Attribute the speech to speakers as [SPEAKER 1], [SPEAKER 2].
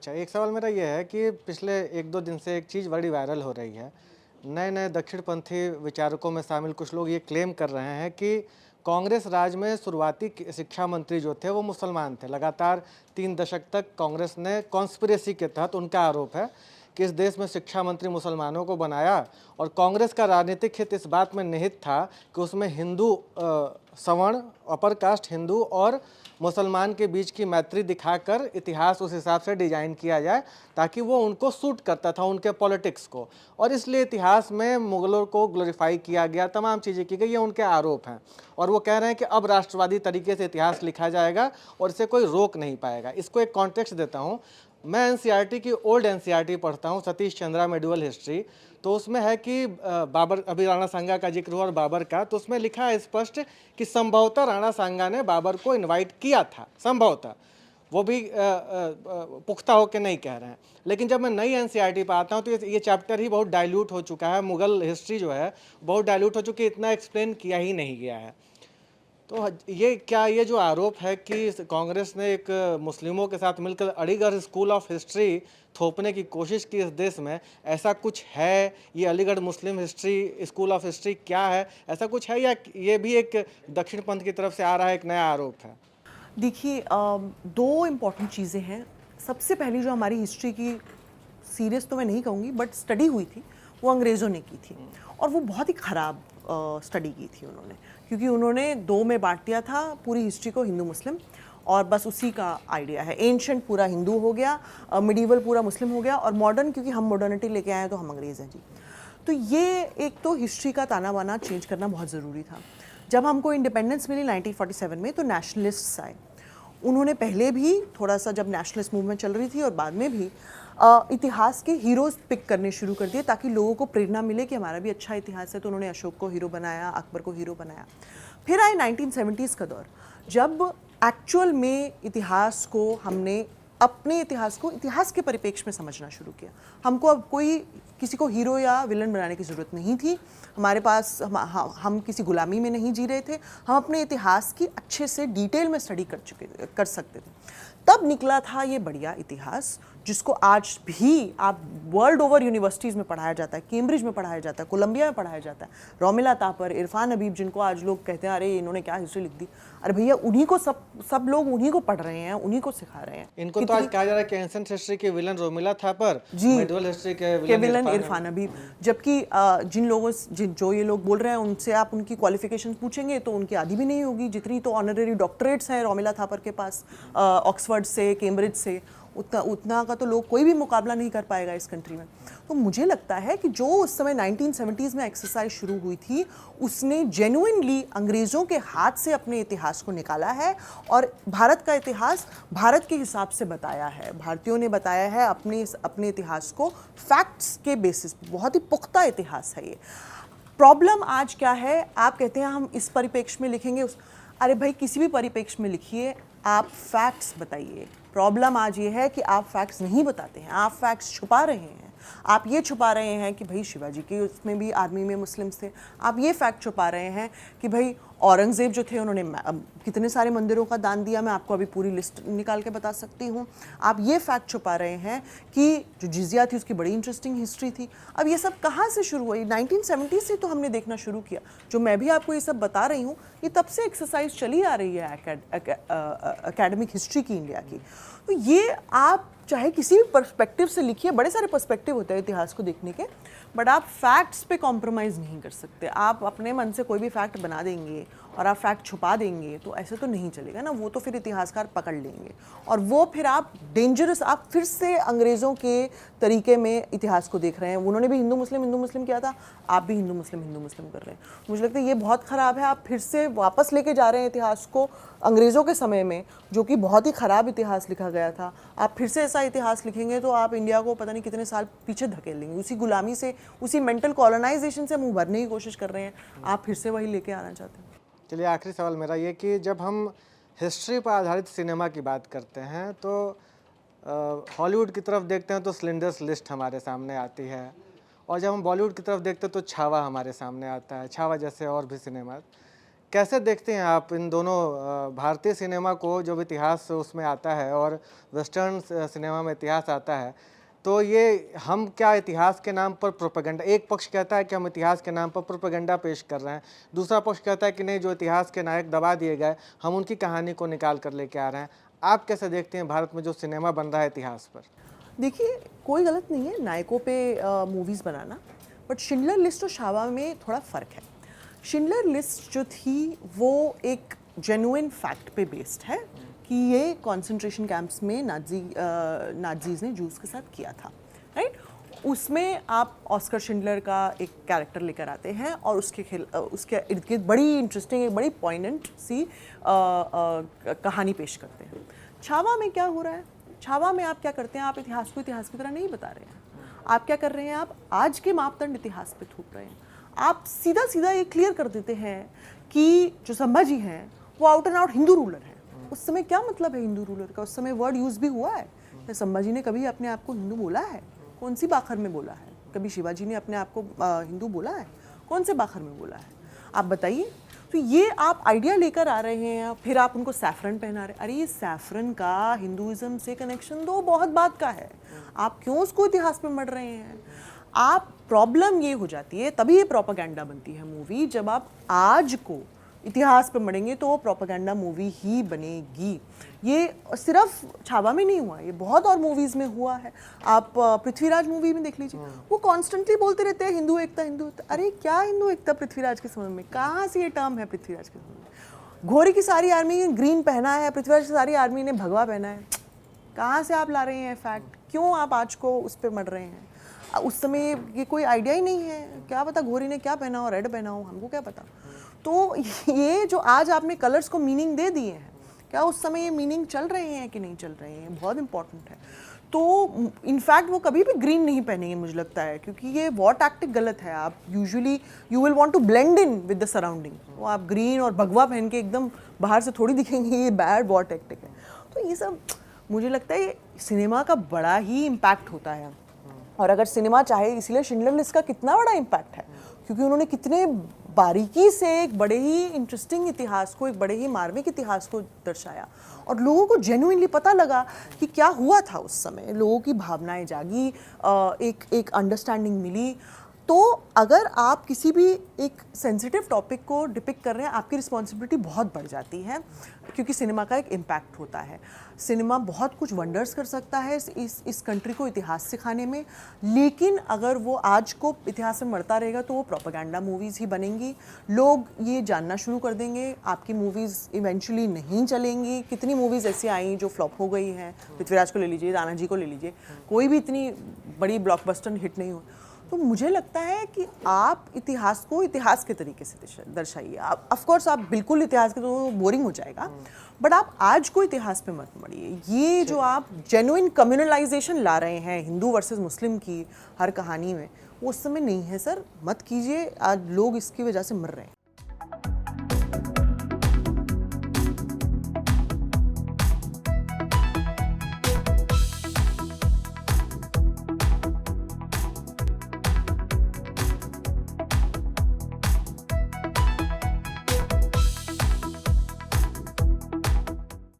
[SPEAKER 1] अच्छा, एक सवाल मेरा ये है कि पिछले 1-2 दिन से एक चीज़ बड़ी वायरल हो रही है। नए-नए दक्षिणपंथी विचारकों में शामिल कुछ लोग ये क्लेम कर रहे हैं कि कांग्रेस राज में शुरुआती शिक्षा मंत्री जो थे वो मुसलमान थे। लगातार 3 दशक तक कांग्रेस ने कॉन्स्पिरेसी के तहत, उनका आरोप है कि इस देश में शिक्षा मंत्री मुसलमानों को बनाया और कांग्रेस का राजनीतिक हित इस बात में निहित था कि उसमें हिंदू सवर्ण, अपर कास्ट हिंदू और मुसलमान के बीच की मैत्री दिखाकर इतिहास उस हिसाब से डिजाइन किया जाए ताकि वो उनको सूट करता था, उनके पॉलिटिक्स को, और इसलिए इतिहास में मुगलों को ग्लोरीफाई किया गया, तमाम चीज़ें की गई। ये उनके आरोप हैं और वो कह रहे हैं कि अब राष्ट्रवादी तरीके से इतिहास लिखा जाएगा और इसे कोई रोक नहीं पाएगा। इसको एक कॉन्टेक्स्ट देता हूँ। मैं एनसीईआरटी की ओल्ड एनसीईआरटी पढ़ता हूँ, सतीश चंद्रा मेडिवल हिस्ट्री। तो उसमें है कि बाबर, अभी राणा सांगा का जिक्र हुआ और बाबर का, तो उसमें लिखा है स्पष्ट कि संभवतः राणा सांगा ने बाबर को इनवाइट किया था, संभवतः, वो भी पुख्ता होकर नहीं कह रहे हैं। लेकिन जब मैं नई एनसीईआरटी पर आता हूँ तो ये चैप्टर ही बहुत डाइल्यूट हो चुका है, मुगल हिस्ट्री जो है बहुत डाइल्यूट हो चुकी है, इतना एक्सप्लेन किया ही नहीं गया है। तो ये जो आरोप है कि कांग्रेस ने एक मुस्लिमों के साथ मिलकर अलीगढ़ स्कूल ऑफ हिस्ट्री थोपने की कोशिश की इस देश में, ऐसा कुछ है? ये अलीगढ़ मुस्लिम हिस्ट्री स्कूल ऑफ हिस्ट्री क्या है, ऐसा कुछ है, या ये भी एक दक्षिण पंथ की तरफ से आ रहा है, एक नया आरोप है?
[SPEAKER 2] देखिए, दो इम्पॉर्टेंट चीज़ें हैं। सबसे पहली जो हमारी हिस्ट्री की, सीरियस तो मैं नहीं कहूँगी बट स्टडी हुई थी, वो अंग्रेज़ों ने की थी और वो बहुत ही ख़राब स्टडी की थी उन्होंने, क्योंकि उन्होंने दो में बांट दिया था पूरी हिस्ट्री को, हिंदू मुस्लिम, और बस उसी का आइडिया है। एंशंट पूरा हिंदू हो गया, मिडीवल पूरा मुस्लिम हो गया, और मॉडर्न क्योंकि हम मॉडर्निटी लेके आए हैं तो हम अंग्रेज़ हैं जी। तो ये एक तो हिस्ट्री का ताना बाना चेंज करना बहुत ज़रूरी था। जब हमको इंडिपेंडेंस मिली 1947 में तो नेशनलिस्ट्स आए। उन्होंने पहले भी थोड़ा सा, जब नेशनलिस्ट मूवमेंट चल रही थी और बाद में भी, इतिहास के हीरोज़ पिक करने शुरू कर दिए ताकि लोगों को प्रेरणा मिले कि हमारा भी अच्छा इतिहास है। तो उन्होंने अशोक को हीरो बनाया, अकबर को हीरो बनाया। फिर आए 1970s का दौर, जब एक्चुअल में इतिहास को हमने, अपने इतिहास को इतिहास के परिप्रेक्ष्य में समझना शुरू किया। हमको अब कोई किसी को हीरो या विलन बनाने की ज़रूरत नहीं थी। हमारे पास हम किसी गुलामी में नहीं जी रहे थे। हम अपने इतिहास की अच्छे से डिटेल में स्टडी कर सकते थे। तब निकला था ये बढ़िया इतिहास, जिसको आज भी आप वर्ल्ड ओवर यूनिवर्सिटीज़ में पढ़ाया जाता है, कैम्ब्रिज में पढ़ाया जाता है, कोलंबिया में पढ़ाया जाता है। रोमिला तापर, इरफान हबीब, जिनको आज लोग कहते हैं अरे इन्होंने क्या हिस्ट्री लिख दी, अरे भैया उन्हीं को सब लोग उन्हीं को पढ़ रहे हैं, उन्हीं को सिखा रहे हैं।
[SPEAKER 1] इनको तो आज कहा जा रहा है कि एंशिएंट हिस्ट्री के villain Romila Thapar, medieval history के
[SPEAKER 2] विलन इरफान हबीब। जबकि जिन लोगों जो ये लोग बोल रहे हैं उनसे आप उनकी क्वालिफिकेशन पूछेंगे तो उनकी आधी भी नहीं होगी। जितनी तो ऑनरेरी डॉक्टरेट्स हैं रोमिला थापर के पास, ऑक्सफर्ड से, कैम्ब्रिज से, उतना का तो लोग कोई भी मुकाबला नहीं कर पाएगा इस कंट्री में। तो मुझे लगता है कि जो उस समय 1970s में एक्सरसाइज शुरू हुई थी, उसने जेन्युइनली अंग्रेज़ों के हाथ से अपने इतिहास को निकाला है और भारत का इतिहास भारत के हिसाब से बताया है। भारतीयों ने बताया है अपने इतिहास को फैक्ट्स के बेसिस, बहुत ही पुख्ता इतिहास है ये। प्रॉब्लम आज क्या है, आप कहते हैं हम इस परिप्रेक्ष्य में लिखेंगे, अरे भाई किसी भी परिप्रेक्ष्य में लिखिए, आप फैक्ट्स बताइए। प्रॉब्लम आज ये है कि आप फैक्ट्स नहीं बताते हैं, आप फैक्ट्स छुपा रहे हैं। आप ये छुपा रहे हैं कि भाई शिवाजी के उसमें भी आर्मी में मुस्लिम्स थे। आप ये फैक्ट छुपा रहे हैं कि भाई औरंगज़ेब जो थे उन्होंने कितने सारे मंदिरों का दान दिया, मैं आपको अभी पूरी लिस्ट निकाल के बता सकती हूँ। आप ये फैक्ट छुपा रहे हैं कि जो जिजिया थी उसकी बड़ी इंटरेस्टिंग हिस्ट्री थी। अब ये सब कहाँ से शुरू हुई? 1970 से तो हमने देखना शुरू किया। जो मैं भी आपको ये सब बता रही हूँ, ये तब से एक्सरसाइज चली आ रही है एकेडमिक हिस्ट्री की, इंडिया की। तो ये आप चाहे किसी भी पर्सपेक्टिव से लिखिए, बड़े सारे पर्सपेक्टिव होते हैं इतिहास को देखने के, बट आप फैक्ट्स पे कॉम्प्रोमाइज़ नहीं कर सकते। आप अपने मन से कोई भी फैक्ट बना देंगे और आप फैक्ट छुपा देंगे तो ऐसे तो नहीं चलेगा ना। वो तो फिर इतिहासकार पकड़ लेंगे और वो फिर आप डेंजरस, आप फिर से अंग्रेज़ों के तरीके में इतिहास को देख रहे हैं। उन्होंने भी हिंदू मुस्लिम किया था, आप भी हिंदू मुस्लिम कर रहे हैं। मुझे लगता है ये बहुत ख़राब है। आप फिर से वापस लेके जा रहे हैं इतिहास को अंग्रेज़ों के समय में, जो कि बहुत ही ख़राब इतिहास लिखा गया था। आप फिर से ऐसा इतिहास लिखेंगे तो आप इंडिया को पता नहीं कितने साल पीछे धकेल देंगे। उसी गुलामी से, उसी मेंटल कॉलोनाइजेशन से हम उभरने की कोशिश कर रहे हैं, आप फिर से वही लेके आना चाहते हैं।
[SPEAKER 1] चलिए, आखिरी सवाल मेरा ये कि जब हम हिस्ट्री पर आधारित सिनेमा की बात करते हैं तो हॉलीवुड की तरफ देखते हैं तो स्लिंडर्स लिस्ट हमारे सामने आती है, और जब हम बॉलीवुड की तरफ देखते हैं तो छावा हमारे सामने आता है, छावा जैसे और भी सिनेमा। कैसे देखते हैं आप इन दोनों भारतीय सिनेमा को, जब इतिहास उसमें आता है और वेस्टर्न सिनेमा में इतिहास आता है, तो ये हम क्या इतिहास के नाम पर प्रोपेगेंडा, एक पक्ष कहता है कि हम इतिहास के नाम पर प्रोपेगेंडा पेश कर रहे हैं, दूसरा पक्ष कहता है कि नहीं, जो इतिहास के नायक दबा दिए गए हम उनकी कहानी को निकाल कर लेके आ रहे हैं। आप कैसे देखते हैं भारत में जो सिनेमा बन रहा है इतिहास पर?
[SPEAKER 2] देखिए, कोई गलत नहीं है नायकों पे movies banana, but Schindler list और छावा में थोड़ा फ़र्क है। शिंडलर लिस्ट जो थी वो एक जेन्युइन फैक्ट पे बेस्ड है कि ये कॉन्सेंट्रेशन कैंप्स में नाजीज़ ने जूस के साथ किया था, राइट। उसमें आप ऑस्कर शिंडलर का एक कैरेक्टर लेकर आते हैं और उसके इर्द गिर्द बड़ी इंटरेस्टिंग, एक बड़ी पॉइंटेंट सी कहानी पेश करते हैं। छावा में क्या हो रहा है? छावा में आप क्या करते हैं? आप इतिहास को इतिहास की तरह नहीं बता रहे हैं। आप क्या कर रहे हैं? आप आज के मापदंड इतिहास पे थोप रहे हैं। आप सीधा सीधा ये क्लियर कर देते हैं कि जो संभाजी हैं वो out and out Hindu ruler है। उस समय क्या मतलब है हिंदू रूलर का? उस समय वर्ड यूज भी हुआ है। संभाजी ने कभी अपने आप को हिंदू बोला है? कौन सी बाखर में बोला है? कभी शिवाजी ने अपने आप को हिंदू बोला है? कौन से बाखर में बोला है? आप बताइए। तो ये आप आइडिया लेकर आ रहे हैं, फिर आप उनको सैफरन पहना रहे हैं। अरे ये सैफरन का हिंदुइज्म से कनेक्शन तो बहुत बात का है, आप क्यों उसको इतिहास में मढ़ रहे हैं? आप प्रॉब्लम ये हो जाती है, तभी ये प्रोपेगेंडा बनती है मूवी, जब आप आज को इतिहास पे मढ़ेंगे तो वो प्रोपेगेंडा मूवी ही बनेगी। ये सिर्फ छावा में नहीं हुआ, ये बहुत और मूवीज़ में हुआ है। आप पृथ्वीराज मूवी में देख लीजिए, वो कॉन्स्टेंटली बोलते रहते हैं हिंदू एकता, हिंदू एकता। अरे क्या हिंदू एकता पृथ्वीराज के समय में? कहाँ से ये टर्म है पृथ्वीराज के समय में? घोरी की सारी आर्मी ने ग्रीन पहना है, पृथ्वीराज की सारी आर्मी ने भगवा पहना है। कहाँ से आप ला रहे हैं फैक्ट? क्यों आप आज को उस पर मढ़ रहे हैं? उस समय ये कोई आइडिया ही नहीं है। क्या पता घोरी ने क्या पहना हो, रेड पहना हो, हमको क्या पता। तो ये जो आज आपने कलर्स को मीनिंग दे दिए हैं, क्या उस समय ये मीनिंग चल रहे हैं कि नहीं चल रहे हैं? बहुत इंपॉर्टेंट है। तो इनफैक्ट वो कभी भी ग्रीन नहीं पहनेंगे मुझे लगता है, क्योंकि ये वॉर टैक्टिक गलत है। आप usually you will want to blend in with the surrounding, वो आप ग्रीन और भगवा पहन के एकदम बाहर से थोड़ी दिखेंगे, ये बैड वॉर टैक्टिक है। तो ये सब मुझे लगता है सिनेमा का बड़ा ही इम्पैक्ट होता है। और अगर सिनेमा चाहे, इसलिए शिंडलर लिस्ट का कितना बड़ा इम्पैक्ट है, क्योंकि उन्होंने कितने बारीकी से एक बड़े ही इंटरेस्टिंग इतिहास को, एक बड़े ही मार्मिक इतिहास को दर्शाया और लोगों को जेन्युइनली पता लगा कि क्या हुआ था उस समय। लोगों की भावनाएं जागी, एक अंडरस्टैंडिंग मिली। तो अगर आप किसी भी एक सेंसिटिव टॉपिक को डिपिक्ट कर रहे हैं, आपकी रिस्पॉन्सिबिलिटी बहुत बढ़ जाती है, क्योंकि सिनेमा का एक इम्पैक्ट होता है। सिनेमा बहुत कुछ वंडर्स कर सकता है इस कंट्री को इतिहास सिखाने में, लेकिन अगर वो आज को इतिहास में मरता रहेगा तो वो प्रोपेगेंडा मूवीज़ ही बनेंगी। लोग ये जानना शुरू कर देंगे, आपकी मूवीज़ इवेंचुअली नहीं चलेंगी। कितनी मूवीज़ ऐसी आई जो फ्लॉप हो गई हैं, पृथ्वीराज को ले लीजिए, राणा जी को ले लीजिए, कोई भी इतनी बड़ी ब्लॉकबस्टर हिट नहीं हुई। तो मुझे लगता है कि आप इतिहास को इतिहास के तरीके से दर्शाइए। ऑफ कोर्स आप बिल्कुल इतिहास के तो बोरिंग हो जाएगा, बट आप आज को इतिहास पे मत मढ़िए। ये जो आप जेन्युइन कम्युनलाइजेशन ला रहे हैं हिंदू वर्सेस मुस्लिम की हर कहानी में, वो उस समय नहीं है सर, मत कीजिए। आज लोग इसकी वजह से मर रहे हैं।